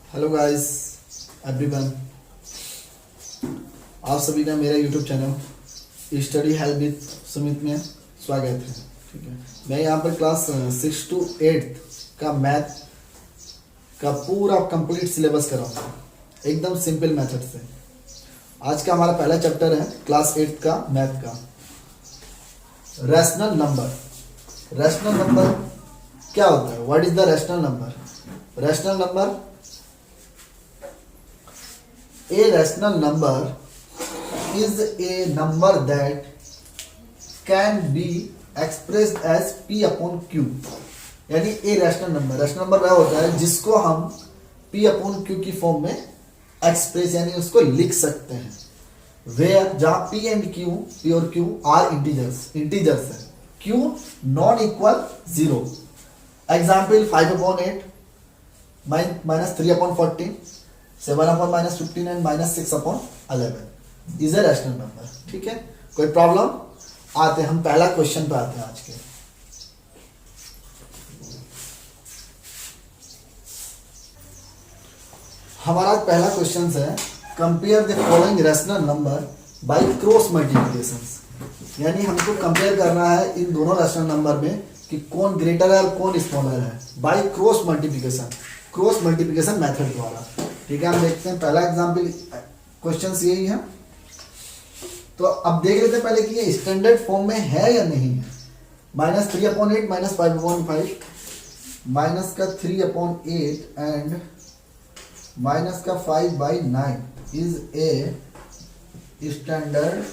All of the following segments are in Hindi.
हेलो गाइस एवरीवन, आप सभी का मेरा YouTube channel study help with Sumit में स्वागत है। ठीक है, मैं यहाँ पर क्लास 6 to 8 का मैथ का पूरा कंप्लीट सिलेबस कराऊंगा एकदम सिंपल मेथड से। आज का हमारा पहला चैप्टर है क्लास 8 का मैथ का रैशनल नंबर। रैशनल नंबर क्या होता है? What is the rational number? Rational number, a rational number is a number that can be expressed as p upon q। यानी a rational number, rational number वह होता है जिसको हम p upon q की फॉर्म में एक्सप्रेस यानी उसको लिख सकते हैं। वेयर जहां p एंड q, p और q आर इंटीजर्स है, q non equal 0। Example 5/8 minus 3/14, 7/-15 and -6/11 is a rational number. ठीक है, कोई प्रॉब्लम? आते हैं हम पहला क्वेश्चन पे आते हैं आज के। हमारा पहला क्वेश्चन है compare the following rational number by cross multiplication. यानी हमको कंपेयर करना है इन दोनों रैशनल नंबर में कि कौन ग्रेटर है और कौन स्मॉलर है बाय क्रॉस मल्टीप्लिकेशन मेथड द्वारा। ठीक है, हम देखते हैं पहला एग्जाम्पल, क्वेश्चन यही है। तो अब देख लेते हैं पहले कि ये स्टैंडर्ड फॉर्म में है या नहीं है। -3/8 -5/5 माइनस का 3/8 एंड माइनस का 5/9 इज ए स्टैंडर्ड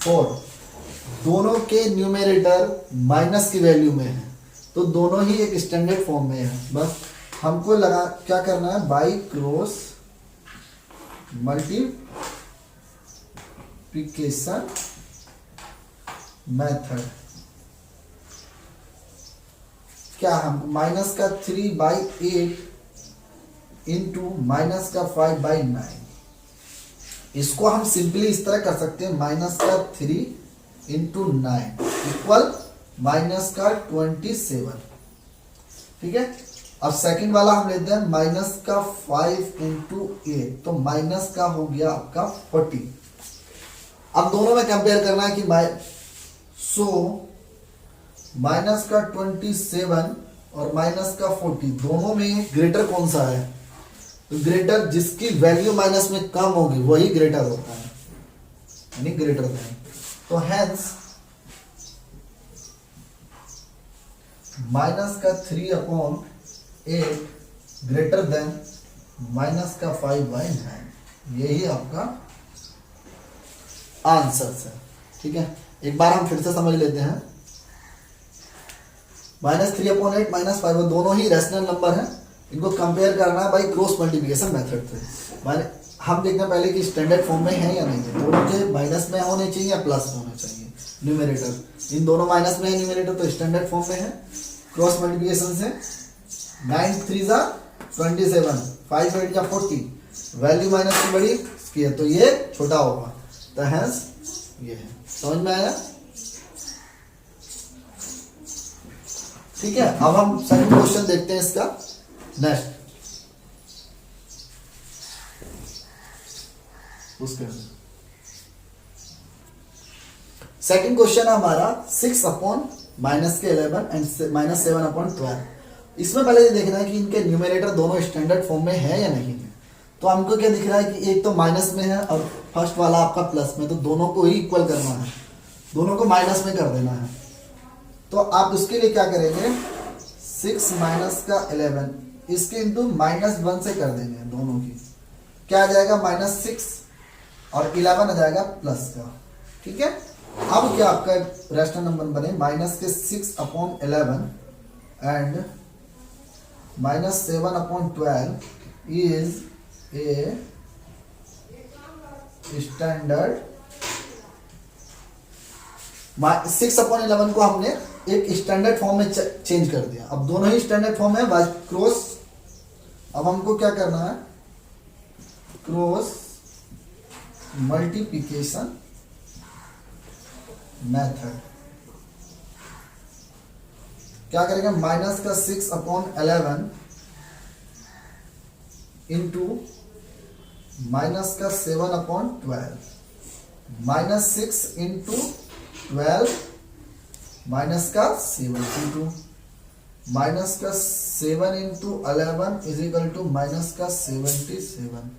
फॉर्म। दोनों के न्यूमेरेटर माइनस की वैल्यू में है, तो दोनों ही एक स्टैंडर्ड फॉर्म में है। बस हमको लगा क्या करना है, बाई क्रॉस मल्टीप्लिकेशन मेथड। क्या हम माइनस का 3/8 इंटू माइनस का 5/9, इसको हम सिंपली इस तरह कर सकते हैं, माइनस का 3 इंटू 9 इक्वल माइनस का 27। ठीक है, अब सेकंड वाला हम लेते हैं माइनस का 5 इंटू 8, तो माइनस का हो गया आपका 40। अब दोनों में कंपेयर करना है कि माइनस का 27 और माइनस का 40 दोनों में ग्रेटर कौन सा है? तो ग्रेटर जिसकी वैल्यू माइनस में कम होगी वही ग्रेटर होता है, यानी ग्रेटर देन। तो हेंस माइनस का 3/8 ग्रेटर देन माइनस का 5/9, यही आपका आंसर है। ठीक है, एक बार हम फिर से समझ लेते हैं। -3/8 -5 दोनों ही रैशनल नंबर हैं, इनको कंपेयर करना है बाई क्रॉस मल्टीप्लिकेशन मेथड से। हम देखना पहले कि स्टैंडर्ड फॉर्म में है या नहीं है। दोनों के माइनस में होने चाहिए या प्लस में होने चाहिए न्यूमेरेटर। इन दोनों माइनस में है न्यूमेरेटर, तो स्टैंडर्ड फॉर्म में है। क्रॉस मल्टीप्लिकेशन से 9 3 27, 5 8 40, वैल्यू माइनस की बड़ी की है तो ये छोटा होगा, तो हेंस ये है। समझ में आया? ठीक है, अब हम सेकंड क्वेश्चन देखते हैं इसका। नेक्स्ट उसके सेकंड क्वेश्चन है हमारा 6/-11 एंड -7/12। इसमें पहले ये देखना है कि इनके न्यूमेरेटर दोनों स्टैंडर्ड फॉर्म में है या नहीं है। तो हमको क्या दिख रहा है कि एक तो माइनस में है और फर्स्ट वाला आपका प्लस में, तो दोनों को ही इक्वल करना है, दोनों को माइनस में कर देना है। तो आप उसके लिए क्या करेंगे, 6 माइनस का 11 इसके इंटू -1 से कर देंगे, दोनों की क्या आ जाएगा, -6 और 11 आ जाएगा प्लस का। ठीक है, अब क्या आपका रैशनल नंबर बने, माइनस के 6/11 एंड -7/12 इज ए स्टैंडर्ड। 6/11 को हमने एक स्टैंडर्ड फॉर्म में चेंज कर दिया। अब दोनों ही स्टैंडर्ड फॉर्म है बाय क्रॉस। अब हमको क्या करना है, क्रॉस मल्टीप्लिकेशन मेथड। क्या करेंगे, माइनस का 6/11 इंटू माइनस का 7/12, -6 इंटू 12 माइनस का 72, माइनस का 7 into 11 is equal to minus का 77।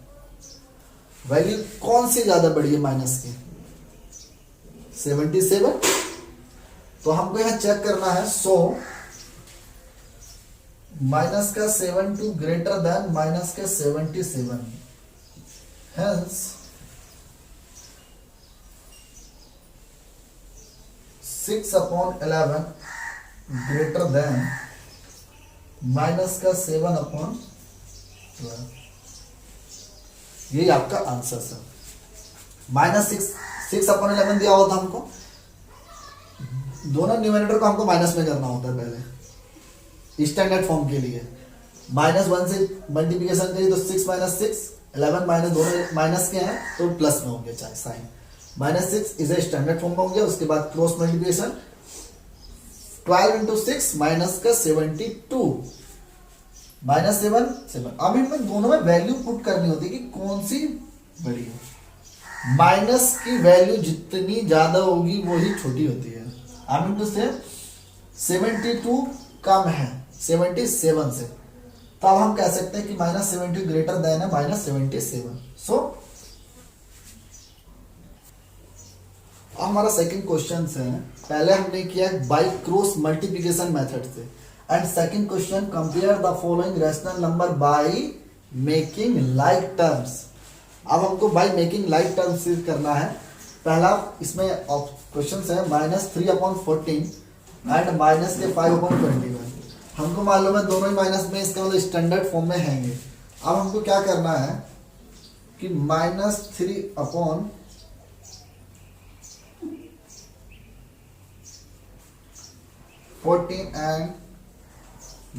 वैल्यू कौन सी ज्यादा बड़ी है माइनस की, 77। तो हमको यहां चेक करना है, सो माइनस का 72 ग्रेटर देन माइनस का 77, हेंस 6/11 ग्रेटर देन माइनस का 7/12। यही आपका आंसर सर। -6/11 दिया होता हमको, दोनों न्यूमरेटर को हमको माइनस में करना होता है पहले स्टैंडर्ड फॉर्म के लिए। -1 से मल्टीप्लिकेशन करिए तो 6 - 6, 11 माइनस, दोनों माइनस के हैं तो प्लस में होंगे चाहे sign. -6 is a standard form में हो गया। उसके बाद क्रॉस मल्टीप्लिकेशन 12 इंटू 6 माइनस का 72, -7 7। अब हमें दोनों में वैल्यू पुट करनी होती है कि कौन सी बड़ी है। माइनस की वैल्यू जितनी ज्यादा होगी वही छोटी होती है। आई मीन टू से 72 कम है 77 से, तो अब हम कह सकते हैं कि -70 ग्रेटर देन है -77। सो हमारा सेकंड क्वेश्चन है, पहले हमने किया बाय क्रॉस मल्टीप्लिकेशन मेथड से, and second question compare the following rational number by making like terms. अब हमको बाय मेकिंग लाइक टर्म्स करना है। पहला इसमें क्वेश्चन है -3/14 एंड -5/21। हमको मालूम है दोनों ही माइनस में, इसका मतलब स्टैंडर्ड फॉर्म में हैंगे। अब हमको क्या करना है कि -3/14 एंड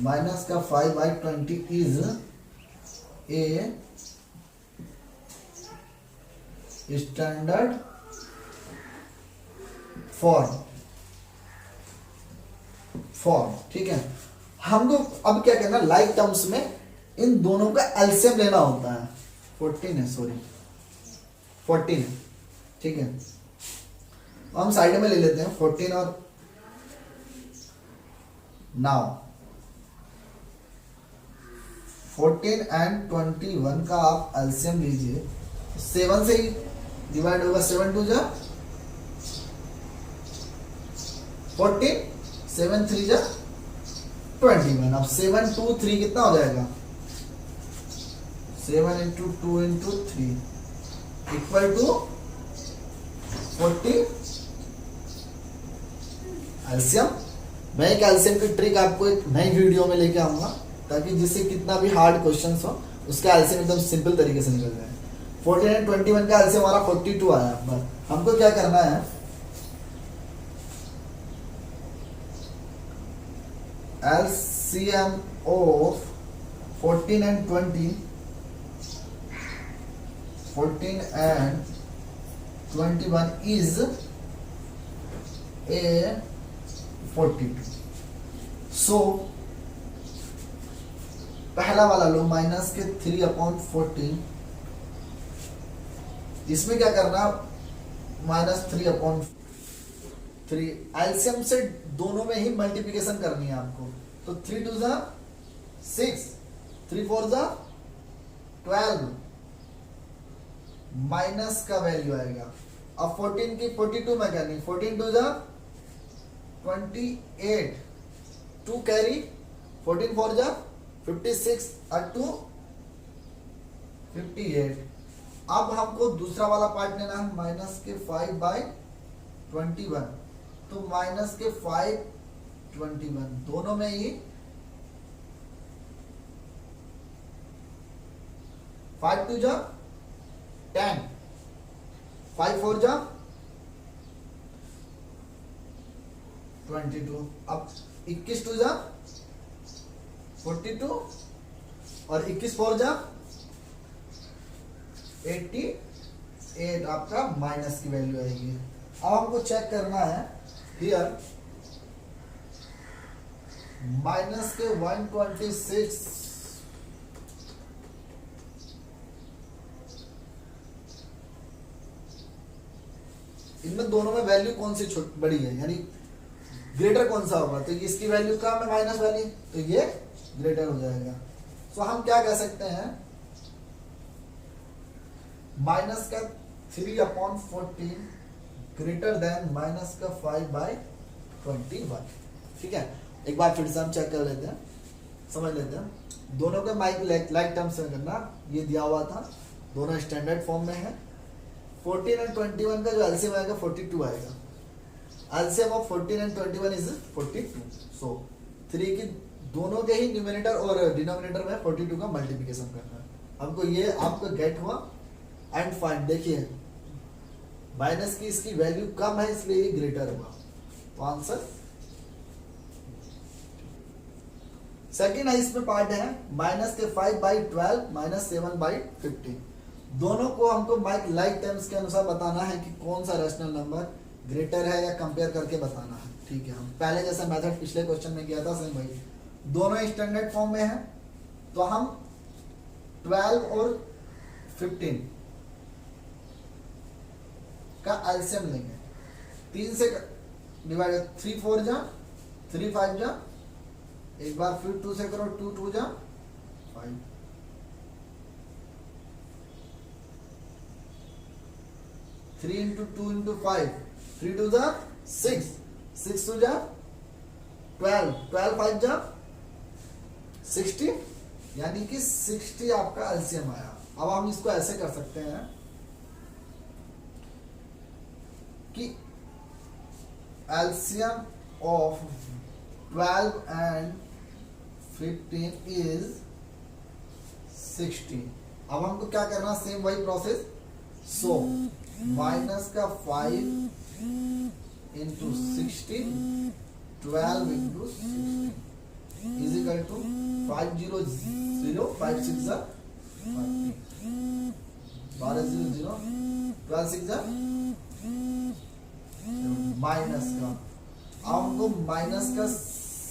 माइनस का 5/20 इज ए स्टैंडर्ड फॉर्म। ठीक है, हमको अब क्या करना, लाइक टर्म्स में इन दोनों का एलसीएम लेना होता है। 14 है, सॉरी 14 है, ठीक है। हम साइड में ले लेते हैं 14 और नाउ 14 एंड 21 का आप एलसीएम लीजिए, 7 से ही डिवाइड होगा, 7 2 जा 14, 7 3 जा 21। अब 7 2 3 कितना हो जाएगा, 7 into 2 into 3 equal to 40 LCM. मैं एक एलसीएम की ट्रिक आपको एक नई वीडियो में लेके आऊंगा, ताकि जिससे कितना भी हार्ड क्वेश्चन हो उसका एलसीएम एकदम सिंपल तरीके से निकल जाए। 14 एंड 21 का एलसीएम हमारा 42 आया। बस हमको क्या करना है, LCM of 14 and 20, 14 and 21 is a 42। So पहला वाला लो माइनस के 3/14, इसमें क्या करना, -3/3 एलसीएम से दोनों में ही मल्टीप्लिकेशन करनी है आपको। तो 3 2 जा 6, 3 4 जा 12, माइनस का वैल्यू आएगा। अब 14 की 42 में करनी, 14 2 जा 28, 2 कैरी, 14 4 जा 56 और 2 58। अब हमको दूसरा वाला पार्ट लेना है, माइनस के 5/21, तो माइनस के 5/21 दोनों में ही 5 2 जा 10, 5 4 जा 22। अब 21 2 जा 42 और 21 4 जा 88, आपका माइनस की वैल्यू आएगी। अब हमको चेक करना है हियर माइनस के 126 इनमें दोनों में वैल्यू कौन सी बड़ी है, यानी ग्रेटर कौन सा होगा, तो इसकी वैल्यू कम है माइनस वाली, तो ये ग्रेटर हो जाएगा। तो हम क्या कह सकते हैं, माइनस का 3/14 ग्रेटर देन माइनस का 5/21। ठीक है, एक बार फिर से हम चेक कर लेते हैं, समझ लेते हैं। दोनों का माइक लाइक टर्म्स में करना, ये दिया हुआ था, दोनों स्टैंडर्ड फॉर्म में है। 14 और 21 का जो एलसीएम आएगा 42 आएगा। LCM of 14 and 21 is 42। सो 3 की दोनों के ही न्यूमरेटर और डिनोमिनेटर में 42 का मल्टीप्लिकेशन करना है हमको। ये आपको गेट हुआ। एंड फाइंड, देखिए माइनस की इसकी वैल्यू कम है इसलिए ये ग्रेटर हुआ, तो आंसर सेकेंड है। इसमें पार्ट है माइनस के 5/12 माइनस 7/15। दोनों को हमको लाइक टर्म्स के अनुसार बताना है कि कौन सा रैशनल नंबर ग्रेटर है या कंपेयर करके बताना है। ठीक है, हम पहले जैसा मेथड पिछले क्वेश्चन में किया था सेम वही, दोनों स्टैंडर्ड फॉर्म में है, तो हम 12 और 15 का एलसीएम लेंगे। 3 से डिवाइड, 3 4 जा, 3 5 जा, एक बार फिर 2 से करो, 2 2 जा 5, 3 into 2 into 5, 3 2 जा 6, 6 2 जा 12, 12 5 जा 60, यानी कि 60 आपका एलसीएम आया। अब हम इसको ऐसे कर सकते हैं कि एलसीएम ऑफ 12 and 15 is 60। अब हमको क्या करना, सेम वही प्रोसेस। सो माइनस का 5 into 60, 12 into 60 is equal to 500, 5 6 जा 12 0 0, 12 6 जा माइनस का, अब हमको माइनस का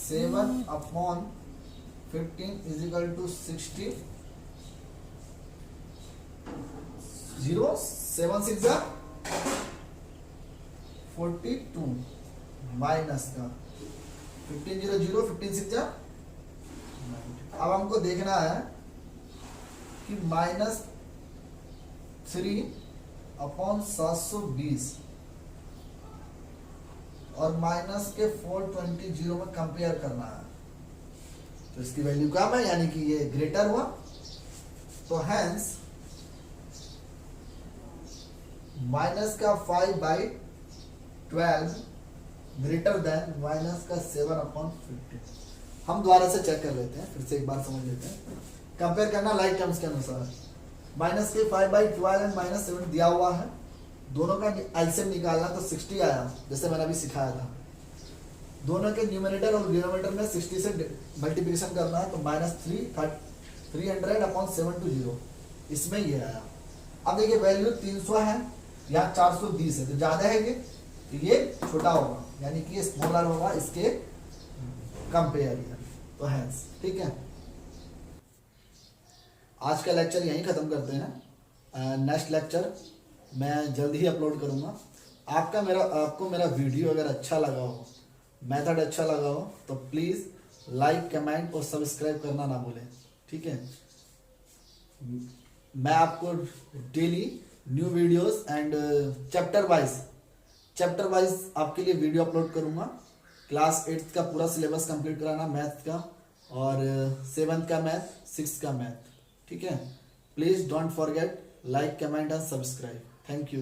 7/15 is equal to 60, 0 7 6 जा 42 माइनस का 15 0 0, 15 6 जा 90। अब हमको देखना है कि -3/720 और माइनस के 420 में कंपेयर करना है, तो इसकी वैल्यू कम है यानी कि ये ग्रेटर हुआ। तो हैंस माइनस का 5/12 ग्रेटर देन माइनस का 7/15। हम दोबारा से चेक कर लेते हैं, फिर से एक बार समझ लेते हैं। कंपेयर करना लाइक टर्म्स के अनुसार। माइनस के 5/12 एंड माइनस 7 दिया हुआ है, दोनों का एलसीएम निकालना, तो 60 आया जैसे मैंने अभी सिखाया था। दोनों के न्यूमरेटर और डिनोमिनेटर में 60 से मल्टीप्लिकेशन करना है, तो -300/720 इसमें ये आया। अब देखिए वैल्यू 300 है या 420 है, तो ज्यादा है ये, तो ये छोटा होगा यानी कि ये स्मॉलर होगा इसके कंपेयर। तो हैंस ठीक है, आज का लेक्चर यहीं खत्म करते हैं। नेक्स्ट लेक्चर मैं जल्द ही अपलोड करूंगा। आपको मेरा वीडियो अगर अच्छा लगा हो, मेथड अच्छा लगा हो, तो प्लीज़ लाइक कमेंट और सब्सक्राइब करना ना भूलें। ठीक है, मैं आपको daily new videos and chapter wise आपके लिए वीडियो अपलोड करूंगा। क्लास 8th का पूरा सिलेबस कंप्लीट कराना मैथ का, और 7th का मैथ, 6th का मैथ। ठीक है, please don't forget like comment and subscribe. Thank you.